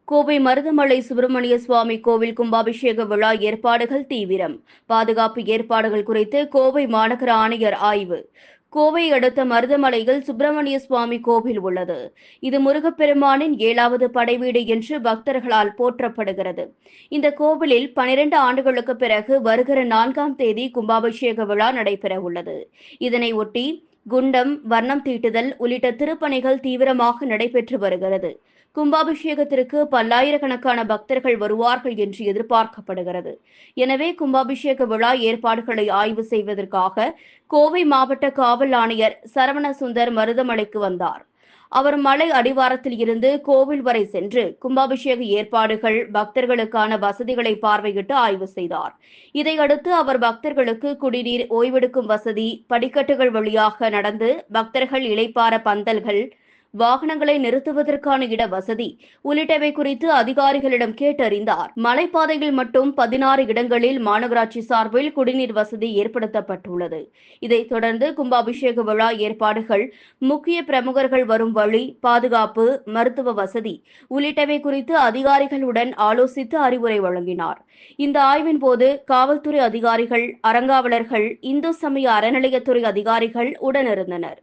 கோவை மருதமலை சுப்பிரமணிய சுவாமி கோவில் கும்பாபிஷேக விழா ஏற்பாடுகள் தீவிரம். பாதுகாப்பு ஏற்பாடுகள் குறித்து கோவை மாநகர ஆணையர் ஆய்வு. கோவை அடுத்த மருதமலையில் சுப்பிரமணிய சுவாமி கோவில் உள்ளது. இது முருகப்பெருமானின் 7வது படைவீடு என்று பக்தர்களால் போற்றப்படுகிறது. இந்த கோவிலில் 12 ஆண்டுகளுக்கு பிறகு வருகிற 4ஆம் தேதி கும்பாபிஷேக விழா நடைபெறவுள்ளது. இதனை ஒட்டி குண்டம், வர்ணம் தீட்டுதல் உள்ளிட்ட திருப்பணிகள் தீவிரமாக நடைபெற்று வருகிறது. கும்பாபிஷேகத்திற்கு பல்லாயிரக்கணக்கான பக்தர்கள் வருவார்கள் என்று எதிர்பார்க்கப்படுகிறது. எனவே கும்பாபிஷேக விழா ஏற்பாடுகளை ஆய்வு செய்வதற்காக கோவை மாவட்ட காவல் ஆணையர் சரவணசுந்தர் மருதமலைக்கு வந்தார். அவர் மலை அடிவாரத்தில் இருந்து கோவில் வரை சென்று கும்பாபிஷேக ஏற்பாடுகள், பக்தர்களுக்கான வசதிகளை பார்வையிட்டு ஆய்வு செய்தார். இதையடுத்து அவர் பக்தர்களுக்கு குடிநீர், ஓய்வெடுக்கும் வசதி, படிக்கட்டுகள் வழியாக நடந்து பக்தர்கள் இளைப்பாற பந்தல்கள், வாகனங்களை நிறுத்துவதற்கான இட வசதி உள்ளிட்டவை குறித்து அதிகாரிகளிடம் கேட்டறிந்தார். மலைப்பாதையில் மட்டும் 16 இடங்களில் மாநகராட்சி சார்பில் குடிநீர் வசதி ஏற்படுத்தப்பட்டுள்ளது. இதைத் தொடர்ந்து கும்பாபிஷேக விழா ஏற்பாடுகள், முக்கிய பிரமுகர்கள் வரும் வழி, பாதுகாப்பு, மருத்துவ வசதி உள்ளிட்டவை குறித்து அதிகாரிகளுடன் ஆலோசித்து அறிவுரை வழங்கினார். இந்த ஆய்வின் போது காவல்துறை அதிகாரிகள், அறங்காவலர்கள், இந்து சமய அறநிலையத்துறை அதிகாரிகள் உடனிருந்தனர்.